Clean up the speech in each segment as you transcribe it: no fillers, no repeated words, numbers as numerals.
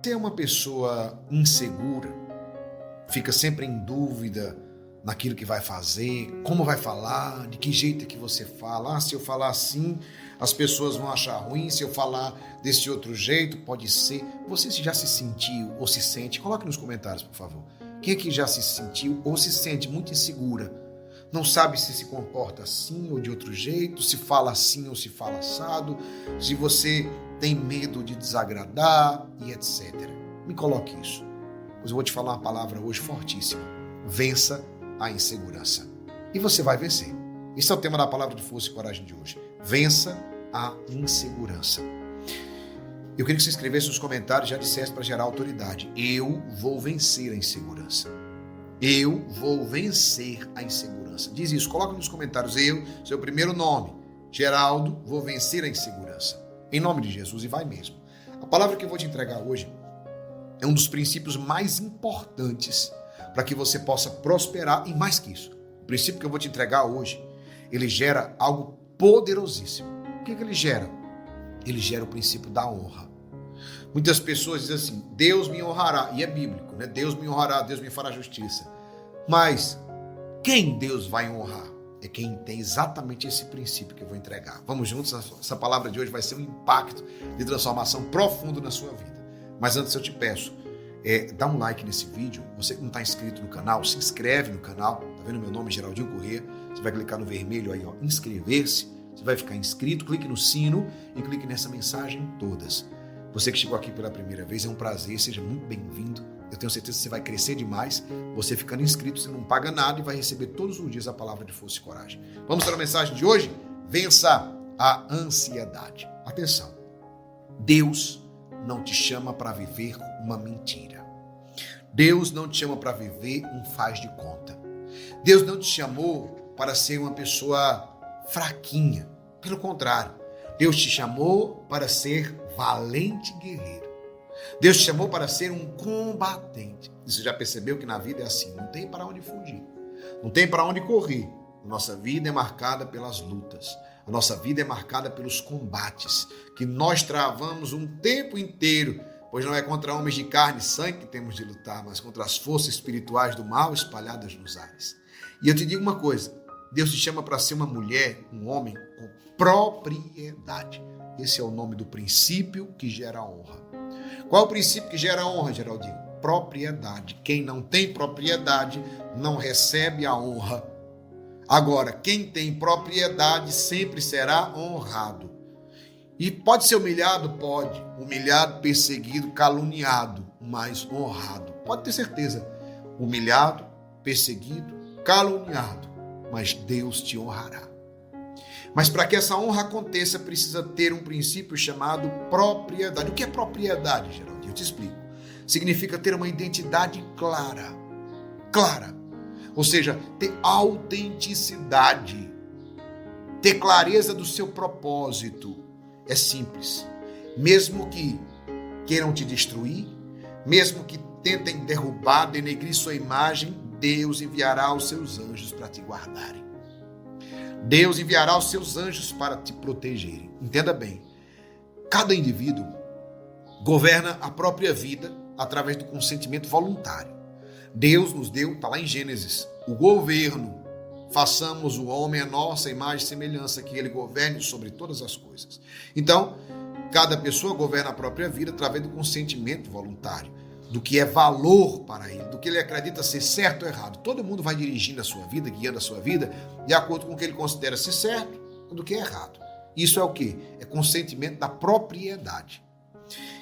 Você é uma pessoa insegura, fica sempre em dúvida naquilo que vai fazer, como vai falar, de que jeito é que você fala. Se eu falar assim, as pessoas vão achar ruim, se eu falar desse outro jeito, pode ser. Você já se sentiu ou se sente? Coloque nos comentários, por favor. Quem é que já se sentiu ou se sente muito insegura? Não sabe se comporta assim ou de outro jeito, se fala assim ou se fala assado, se você tem medo de desagradar e etc. Me coloque isso. Pois eu vou te falar uma palavra hoje fortíssima. Vença a insegurança. E você vai vencer. Esse é o tema da palavra de força e coragem de hoje. Vença a insegurança. Eu queria que você escrevesse nos comentários e já dissesse para gerar autoridade. Eu vou vencer a insegurança. Eu vou vencer a insegurança. Diz isso, coloca nos comentários. Eu, seu primeiro nome, Geraldo, vou vencer a insegurança. Em nome de Jesus, e vai mesmo. A palavra que eu vou te entregar hoje é um dos princípios mais importantes para que você possa prosperar e mais que isso. O princípio que eu vou te entregar hoje, ele gera algo poderosíssimo. O que ele gera? Ele gera o princípio da honra. Muitas pessoas dizem assim, Deus me honrará, e é bíblico, né? Deus me honrará, Deus me fará justiça. Mas quem Deus vai honrar? É quem tem exatamente esse princípio que eu vou entregar. Vamos juntos? Essa palavra de hoje vai ser um impacto de transformação profundo na sua vida. Mas antes eu te peço, dá um like nesse vídeo. Você que não está inscrito no canal, se inscreve no canal. Tá vendo meu nome, Geraldinho Corrêa? Você vai clicar no vermelho aí, ó, inscrever-se. Você vai ficar inscrito, clique no sino e clique nessa mensagem todas. Você que chegou aqui pela primeira vez, é um prazer, seja muito bem-vindo. Eu tenho certeza que você vai crescer demais. Você ficando inscrito, você não paga nada e vai receber todos os dias a palavra de força e coragem. Vamos para a mensagem de hoje? Vença a ansiedade. Atenção, Deus não te chama para viver uma mentira. Deus não te chama para viver um faz de conta. Deus não te chamou para ser uma pessoa fraquinha. Pelo contrário, Deus te chamou para ser valente guerreiro. Deus te chamou para ser um combatente. Você já percebeu que na vida é assim, não tem para onde fugir, não tem para onde correr. A nossa vida é marcada pelas lutas, a nossa vida é marcada pelos combates que nós travamos um tempo inteiro, pois não é contra homens de carne e sangue que temos de lutar, mas contra as forças espirituais do mal espalhadas nos ares. E eu te digo uma coisa, Deus te chama para ser uma mulher, um homem com propriedade. Esse é o nome do princípio que gera honra. Qual é o princípio que gera honra, Geraldinho? Propriedade. Quem não tem propriedade não recebe a honra. Agora, quem tem propriedade sempre será honrado. E pode ser humilhado? Pode. Humilhado, perseguido, caluniado, mas honrado. Pode ter certeza. Humilhado, perseguido, caluniado, mas Deus te honrará. Mas para que essa honra aconteça, precisa ter um princípio chamado propriedade. O que é propriedade, Geraldinho? Eu te explico. Significa ter uma identidade clara. Clara. Ou seja, ter autenticidade. Ter clareza do seu propósito. É simples. Mesmo que queiram te destruir, mesmo que tentem derrubar, denegrir sua imagem, Deus enviará os seus anjos para te guardarem. Deus enviará os seus anjos para te protegerem. Entenda bem, cada indivíduo governa a própria vida através do consentimento voluntário. Deus nos deu, está lá em Gênesis, o governo. Façamos o homem a nossa imagem e semelhança, que ele governe sobre todas as coisas. Então, cada pessoa governa a própria vida através do consentimento voluntário, do que é valor para ele, do que ele acredita ser certo ou errado. Todo mundo vai dirigindo a sua vida, guiando a sua vida, de acordo com o que ele considera ser certo ou do que é errado. Isso é o quê? É consentimento da propriedade.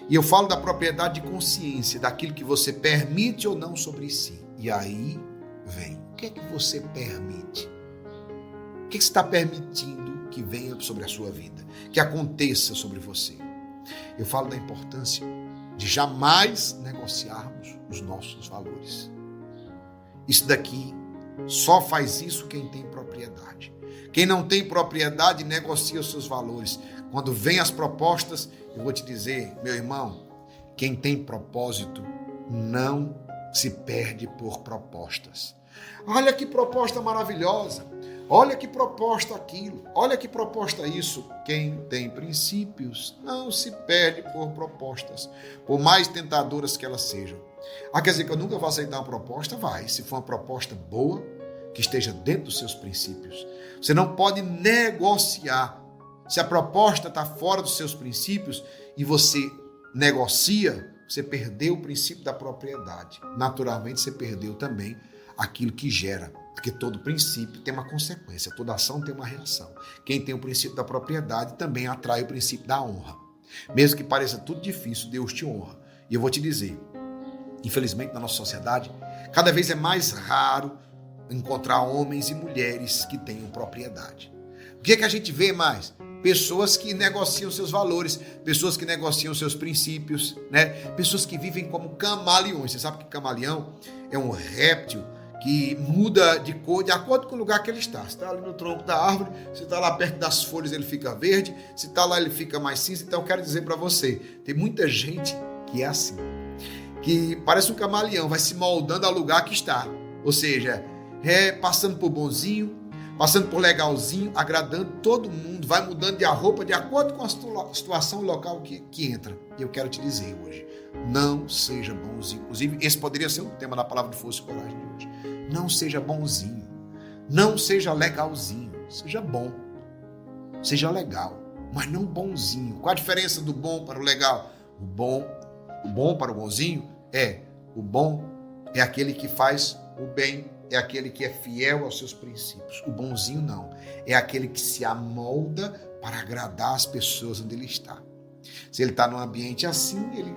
E eu falo da propriedade de consciência, daquilo que você permite ou não sobre si. E aí vem, o que é que você permite? O que você está permitindo que venha sobre a sua vida, que aconteça sobre você? Eu falo da importância de jamais negociarmos os nossos valores. Isso daqui só faz isso quem tem propriedade. Quem não tem propriedade negocia os seus valores. Quando vem as propostas, eu vou te dizer, meu irmão, quem tem propósito não se perde por propostas. Olha que proposta maravilhosa. Olha que proposta aquilo, olha que proposta isso. Quem tem princípios não se perde por propostas, por mais tentadoras que elas sejam. Quer dizer que eu nunca vou aceitar uma proposta? Vai, se for uma proposta boa, que esteja dentro dos seus princípios. Você não pode negociar. Se a proposta está fora dos seus princípios e você negocia, você perdeu o princípio da propriedade. Naturalmente, você perdeu também aquilo que gera, porque todo princípio tem uma consequência, toda ação tem uma reação. Quem tem o princípio da propriedade também atrai o princípio da honra. Mesmo que pareça tudo difícil, Deus te honra. E eu vou te dizer, infelizmente na nossa sociedade, cada vez é mais raro encontrar homens e mulheres que tenham propriedade. O que é que a gente vê mais? Pessoas que negociam seus valores, pessoas que negociam seus princípios, né? Pessoas que vivem como camaleões. Você sabe que camaleão é um réptil que muda de cor de acordo com o lugar que ele está. Se está ali no tronco da árvore, se está lá perto das folhas, ele fica verde, se está lá, ele fica mais cinza. Então eu quero dizer para você, tem muita gente que é assim, que parece um camaleão, vai se moldando ao lugar que está. Ou seja, passando por bonzinho, passando por legalzinho, agradando todo mundo, vai mudando de roupa de acordo com a situação local que entra. E eu quero te dizer hoje, não seja bonzinho. Inclusive, esse poderia ser um tema da palavra de força e coragem de hoje. Não seja bonzinho, não seja legalzinho, seja bom, seja legal, mas não bonzinho. Qual a diferença do bom para o legal? O bom para o bonzinho o bom é aquele que faz o bem, é aquele que é fiel aos seus princípios. O bonzinho não, é aquele que se amolda para agradar as pessoas onde ele está. Se ele está num ambiente assim, ele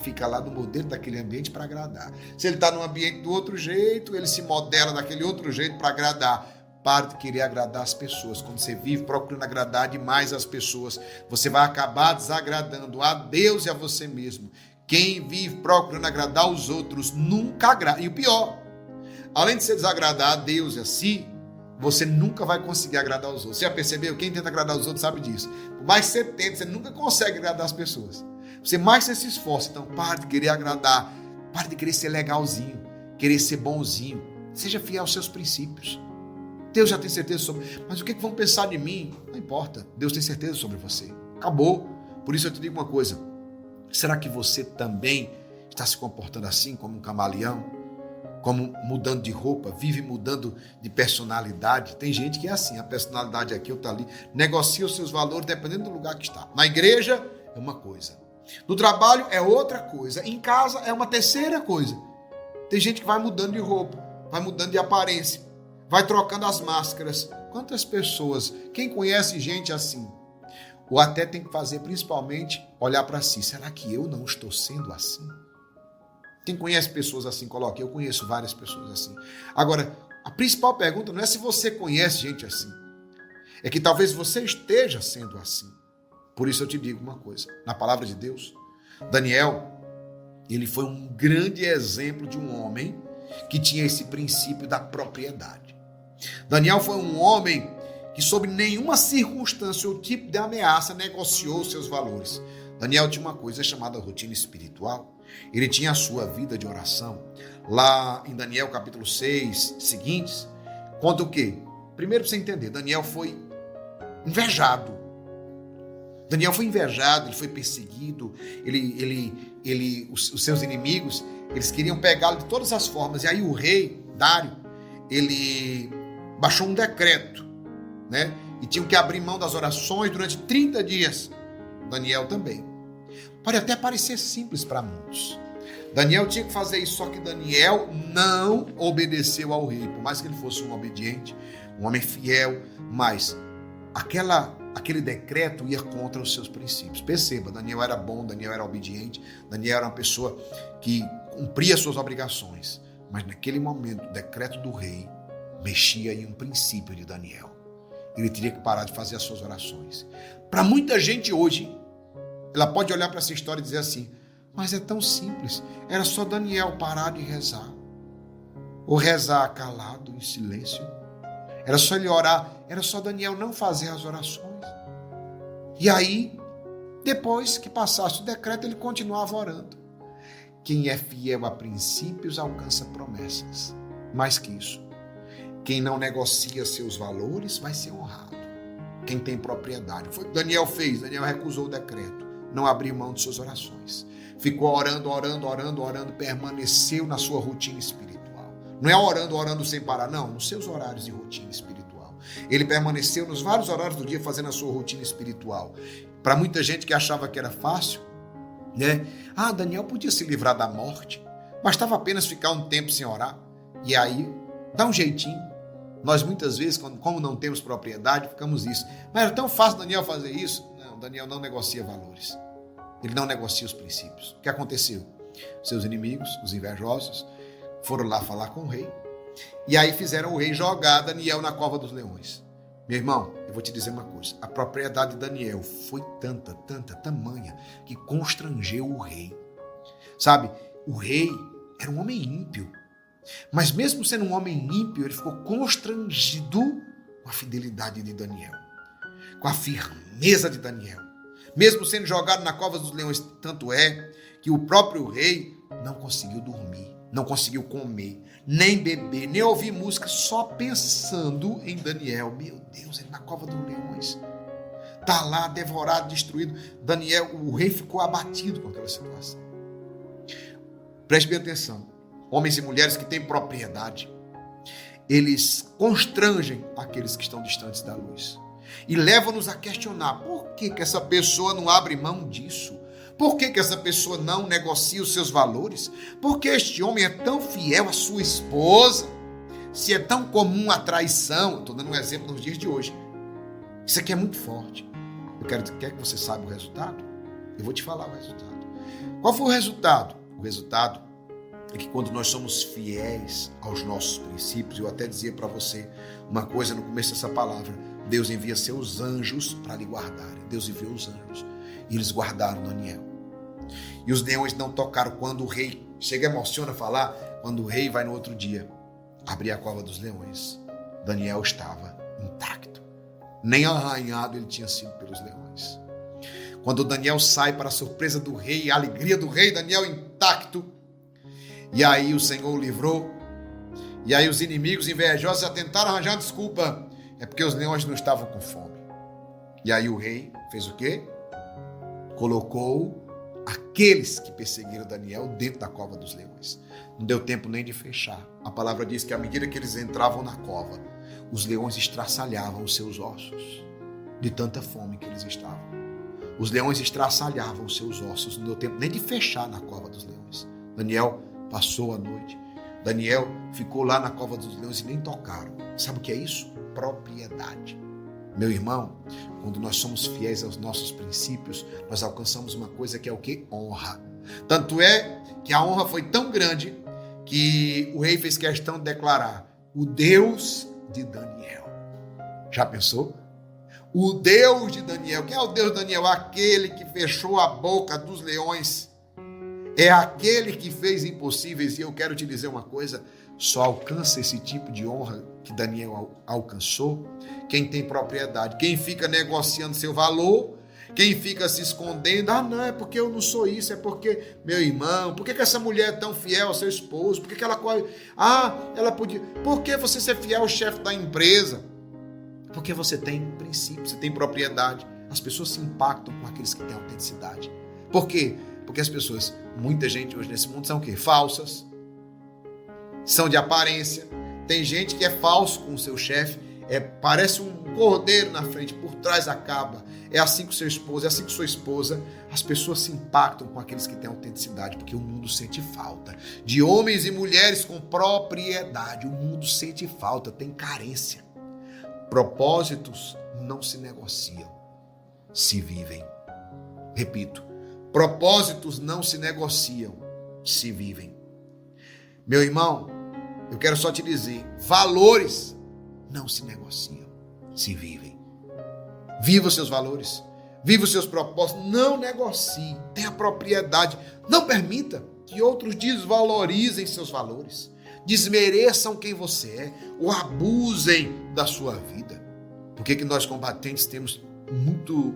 fica lá no modelo daquele ambiente para agradar. Se ele está num ambiente do outro jeito, ele se modela daquele outro jeito para agradar. Pare de querer agradar as pessoas. Quando você vive procurando agradar demais as pessoas, você vai acabar desagradando a Deus e a você mesmo. Quem vive procurando agradar os outros nunca agrada. E o pior, além de você desagradar a Deus e a si, você nunca vai conseguir agradar os outros. Você já percebeu? Quem tenta agradar os outros sabe disso. Por mais que você tente, você nunca consegue agradar as pessoas. Você mais você se esforça. Então, pare de querer agradar. Pare de querer ser legalzinho. Querer ser bonzinho. Seja fiel aos seus princípios. Deus já tem certeza sobre... Mas o que vão pensar de mim? Não importa. Deus tem certeza sobre você. Acabou. Por isso eu te digo uma coisa. Será que você também está se comportando assim, como um camaleão? Como mudando de roupa, vive mudando de personalidade? Tem gente que é assim, a personalidade aqui, outra ali, negocia os seus valores dependendo do lugar que está. Na igreja é uma coisa, no trabalho é outra coisa, em casa é uma terceira coisa. Tem gente que vai mudando de roupa, vai mudando de aparência, vai trocando as máscaras. Quantas pessoas, quem conhece gente assim? Ou até tem que fazer principalmente olhar para si, será que eu não estou sendo assim? Quem conhece pessoas assim, coloque. Eu conheço várias pessoas assim. Agora, a principal pergunta não é se você conhece gente assim. É que talvez você esteja sendo assim. Por isso eu te digo uma coisa. Na palavra de Deus, Daniel, ele foi um grande exemplo de um homem que tinha esse princípio da propriedade. Daniel foi um homem que, sob nenhuma circunstância ou tipo de ameaça, negociou os seus valores. Daniel tinha uma coisa chamada rotina espiritual. Ele tinha a sua vida de oração. Lá em Daniel capítulo 6, seguintes, conta o quê? Primeiro para você entender, Daniel foi invejado. Daniel foi invejado, ele foi perseguido, os seus inimigos, eles queriam pegá-lo de todas as formas. E aí o rei, Dário, ele baixou um decreto, né? E tinham que abrir mão das orações durante 30 dias. Daniel também. Pode até parecer simples para muitos. Daniel tinha que fazer isso, só que Daniel não obedeceu ao rei. Por mais que ele fosse um obediente, um homem fiel, mas aquele decreto ia contra os seus princípios. Perceba, Daniel era bom, Daniel era obediente, Daniel era uma pessoa que cumpria suas obrigações. Mas naquele momento, o decreto do rei mexia em um princípio de Daniel. Ele teria que parar de fazer as suas orações. Para muita gente hoje, ela pode olhar para essa história e dizer assim, mas é tão simples, era só Daniel parar de rezar, ou rezar calado, em silêncio, era só ele orar, era só Daniel não fazer as orações. E aí, depois que passasse o decreto, ele continuava orando. Quem é fiel a princípios alcança promessas. Mais que isso, Quem não negocia seus valores vai ser honrado. Quem tem propriedade. Foi o que Daniel fez. Daniel recusou o decreto. Não abriu mão de suas orações. Ficou orando, permaneceu na sua rotina espiritual. Não é orando sem parar, não. Nos seus horários de rotina espiritual. Ele permaneceu nos vários horários do dia fazendo a sua rotina espiritual. Para muita gente que achava que era fácil, né? Daniel podia se livrar da morte. Bastava apenas ficar um tempo sem orar. E aí, dá um jeitinho. Nós muitas vezes, como não temos propriedade, ficamos isso. Mas era tão fácil Daniel fazer isso? Não, Daniel não negocia valores. Ele não negocia os princípios. O que aconteceu? Seus inimigos, os invejosos, foram lá falar com o rei. E aí fizeram o rei jogar Daniel na cova dos leões. Meu irmão, eu vou te dizer uma coisa. A propriedade de Daniel foi tamanha, que constrangeu o rei. Sabe, o rei era um homem ímpio. Mas mesmo sendo um homem ímpio, ele ficou constrangido com a fidelidade de Daniel, com a firmeza de Daniel. Mesmo sendo jogado na cova dos leões, tanto é que o próprio rei não conseguiu dormir, não conseguiu comer, nem beber, nem ouvir música, só pensando em Daniel. Meu Deus, ele na cova dos leões, está lá devorado, destruído. Daniel, o rei ficou abatido com aquela situação. Preste bem atenção. Homens e mulheres que têm propriedade, eles constrangem aqueles que estão distantes da luz e levam-nos a questionar por que essa pessoa não abre mão disso, por que essa pessoa não negocia os seus valores, por que este homem é tão fiel à sua esposa, se é tão comum a traição. Estou dando um exemplo nos dias de hoje. Isso aqui é muito forte. Quer que você saiba o resultado? Eu vou te falar o resultado. Qual foi o resultado? O resultado é que quando nós somos fiéis aos nossos princípios, eu até dizia para você uma coisa no começo dessa palavra, Deus envia seus anjos para lhe guardarem. Deus enviou os anjos e eles guardaram Daniel. E os leões não tocaram quando o rei, chega, emociona falar, quando o rei vai no outro dia abrir a cova dos leões, Daniel estava intacto. Nem arranhado ele tinha sido pelos leões. Quando Daniel sai, para a surpresa do rei, a alegria do rei, Daniel intacto. E aí o Senhor o livrou. E aí os inimigos invejosos já tentaram arranjar uma desculpa. É porque os leões não estavam com fome. E aí o rei fez o quê? Colocou aqueles que perseguiram Daniel dentro da cova dos leões. Não deu tempo nem de fechar. A palavra diz que à medida que eles entravam na cova, os leões estraçalhavam os seus ossos, de tanta fome que eles estavam. Os leões estraçalhavam os seus ossos. Não deu tempo nem de fechar na cova dos leões. Daniel passou a noite. Daniel ficou lá na cova dos leões e nem tocaram. Sabe o que é isso? Propriedade. Meu irmão, quando nós somos fiéis aos nossos princípios, nós alcançamos uma coisa que é o quê? Honra. Tanto é que a honra foi tão grande que o rei fez questão de declarar: o Deus de Daniel. Já pensou? O Deus de Daniel. Quem é o Deus de Daniel? Aquele que fechou a boca dos leões. É aquele que fez impossíveis. E eu quero te dizer uma coisa: só alcança esse tipo de honra que Daniel alcançou quem tem propriedade. Quem fica negociando seu valor, quem fica se escondendo, não, é porque eu não sou isso, é porque, meu irmão, por que essa mulher é tão fiel ao seu esposo? Por que ela corre? Ela podia. Por que você ser fiel ao chefe da empresa? Porque você tem princípio, você tem propriedade. As pessoas se impactam com aqueles que têm autenticidade. Por quê? Porque as pessoas, muita gente hoje nesse mundo são o quê? Falsas, são de aparência. Tem gente que é falso com o seu chefe, parece um cordeiro na frente, por trás acaba. É assim com seu esposo, é assim com sua esposa. As pessoas se impactam com aqueles que têm autenticidade, porque o mundo sente falta de homens e mulheres com propriedade. O mundo sente falta, tem carência. Propósitos não se negociam, se vivem. Repito, propósitos não se negociam, se vivem. Meu irmão, eu quero só te dizer, valores não se negociam, se vivem. Viva os seus valores, viva os seus propósitos, não negocie, tenha propriedade. Não permita que outros desvalorizem seus valores, desmereçam quem você é ou abusem da sua vida. Por que nós combatentes temos muito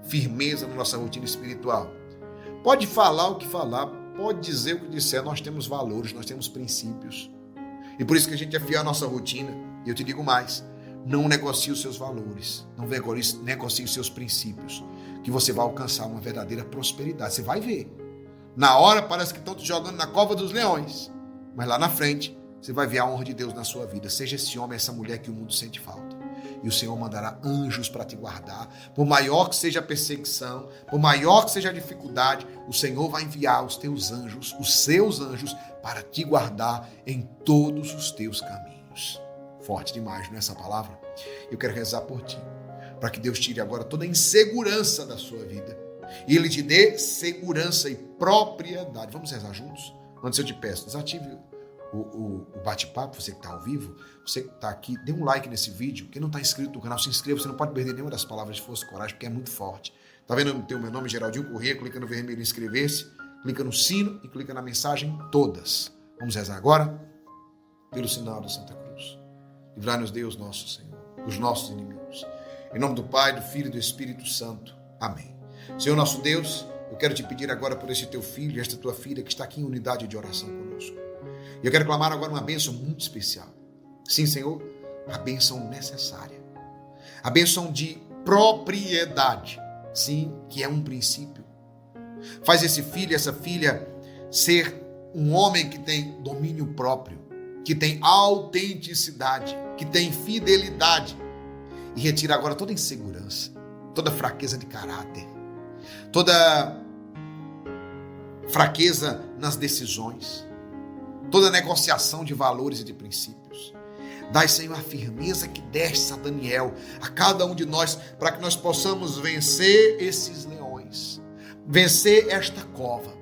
firmeza na nossa rotina espiritual? Pode falar o que falar, pode dizer o que disser, nós temos valores, nós temos princípios. E por isso que a gente é fiel à nossa rotina. E eu te digo mais, não negocie os seus valores, não negocie os seus princípios, que você vai alcançar uma verdadeira prosperidade. Você vai ver. Na hora parece que estão te jogando na cova dos leões, mas lá na frente você vai ver a honra de Deus na sua vida. Seja esse homem, essa mulher que o mundo sente falta. E o Senhor mandará anjos para te guardar. Por maior que seja a perseguição, por maior que seja a dificuldade, o Senhor vai enviar os teus anjos, os seus anjos, para te guardar em todos os teus caminhos. Forte demais, não é essa palavra? Eu quero rezar por ti, para que Deus tire agora toda a insegurança da sua vida e Ele te dê segurança e propriedade. Vamos rezar juntos? Antes eu te peço, desative o bate-papo, você que está ao vivo, você que está aqui, dê um like nesse vídeo. Quem não está inscrito no canal, se inscreva, você não pode perder nenhuma das palavras de força e coragem, porque é muito forte. Tá vendo? Tem o meu nome, Geraldinho Corrêa, clica no vermelho inscrever-se, clica no sino e clica na mensagem todas. Vamos rezar agora? Pelo sinal da Santa Cruz. Livrai-nos Deus nosso Senhor, dos nossos inimigos. Em nome do Pai, do Filho e do Espírito Santo. Amém. Senhor nosso Deus, eu quero te pedir agora por esse teu filho e esta tua filha que está aqui em unidade de oração conosco. E eu quero clamar agora uma bênção muito especial. Sim, Senhor, a bênção necessária. A bênção de propriedade. Sim, que é um princípio. Faz esse filho e essa filha ser um homem que tem domínio próprio, que tem autenticidade, que tem fidelidade. E retira agora toda insegurança, toda fraqueza de caráter, toda fraqueza nas decisões, toda negociação de valores e de princípios. Dai, Senhor, a firmeza que deste a Daniel, a cada um de nós, para que nós possamos vencer esses leões, vencer esta cova,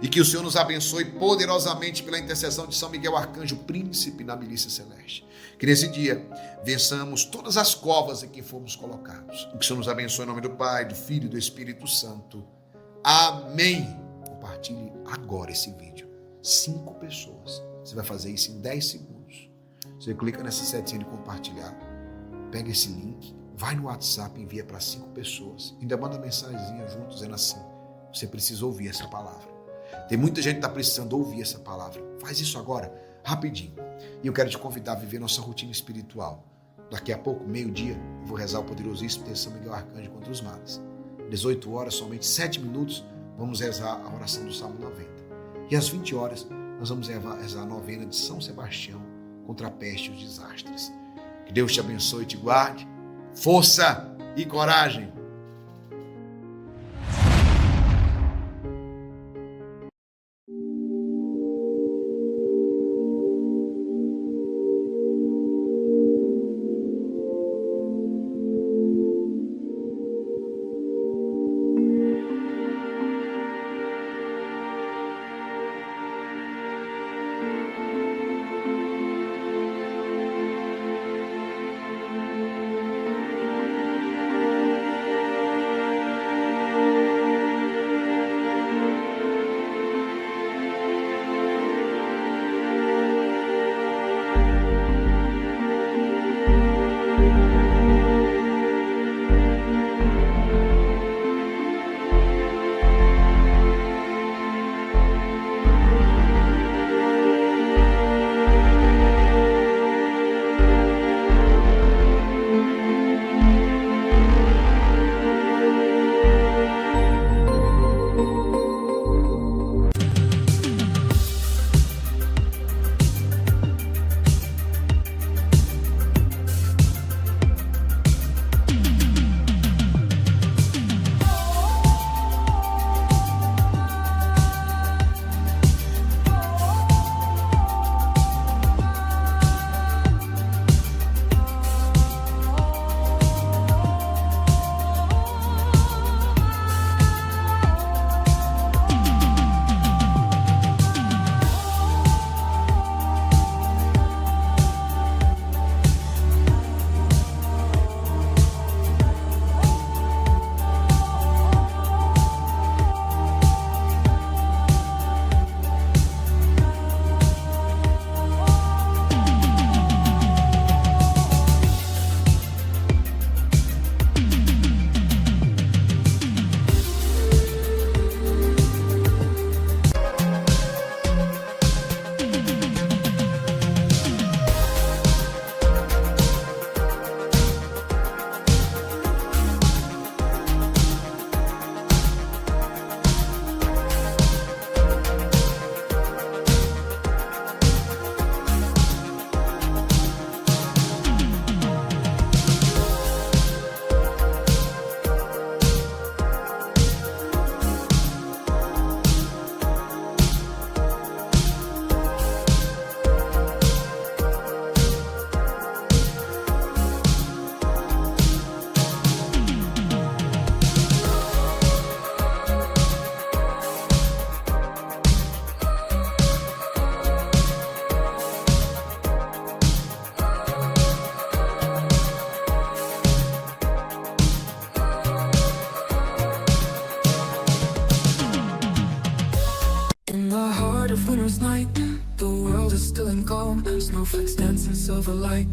e que o Senhor nos abençoe poderosamente pela intercessão de São Miguel Arcanjo, príncipe da milícia celeste. Que nesse dia vençamos todas as covas em que fomos colocados. Que o Senhor nos abençoe em nome do Pai, do Filho e do Espírito Santo. Amém. Compartilhe agora esse vídeo. 5 pessoas. Você vai fazer isso em 10 segundos. Você clica nessa setinha de compartilhar, pega esse link, vai no WhatsApp e envia para 5 pessoas. Ainda manda mensagenzinha junto dizendo assim: você precisa ouvir essa palavra. Tem muita gente que está precisando ouvir essa palavra. Faz isso agora, rapidinho. E eu quero te convidar a viver nossa rotina espiritual. Daqui a pouco, meio-dia, eu vou rezar o poderosíssimo texto de São Miguel Arcanjo contra os males. 18 horas, somente 7 minutos, vamos rezar a oração do Salmo 90. E às 20 horas, nós vamos rezar a novena de São Sebastião contra a peste e os desastres. Que Deus te abençoe e te guarde. Força e coragem. snowflakes dance in silver light,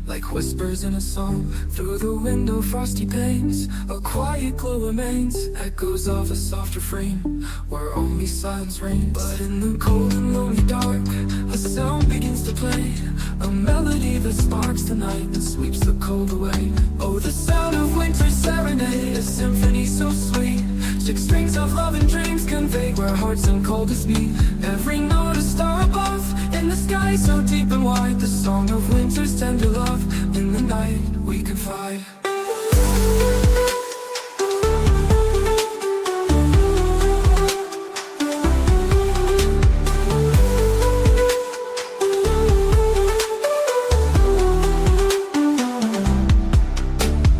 like whispers in a song. Through the window, frosty panes, a quiet glow remains, echoes of a soft refrain, where only silence reigns. But in the cold and lonely dark, a sound begins to play, a melody that sparks the night and sweeps the cold away. Oh, the sound of winter's serenade, a symphony so sweet, six strings of love and dreams convey where hearts and coldest meet. Every note a star above, in the sky so deep and wide, the song of winter's tender love. In the night we confide.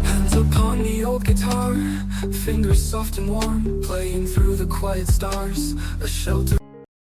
Hands upon the old guitar, fingers soft and warm, playing through the quiet stars, a shelter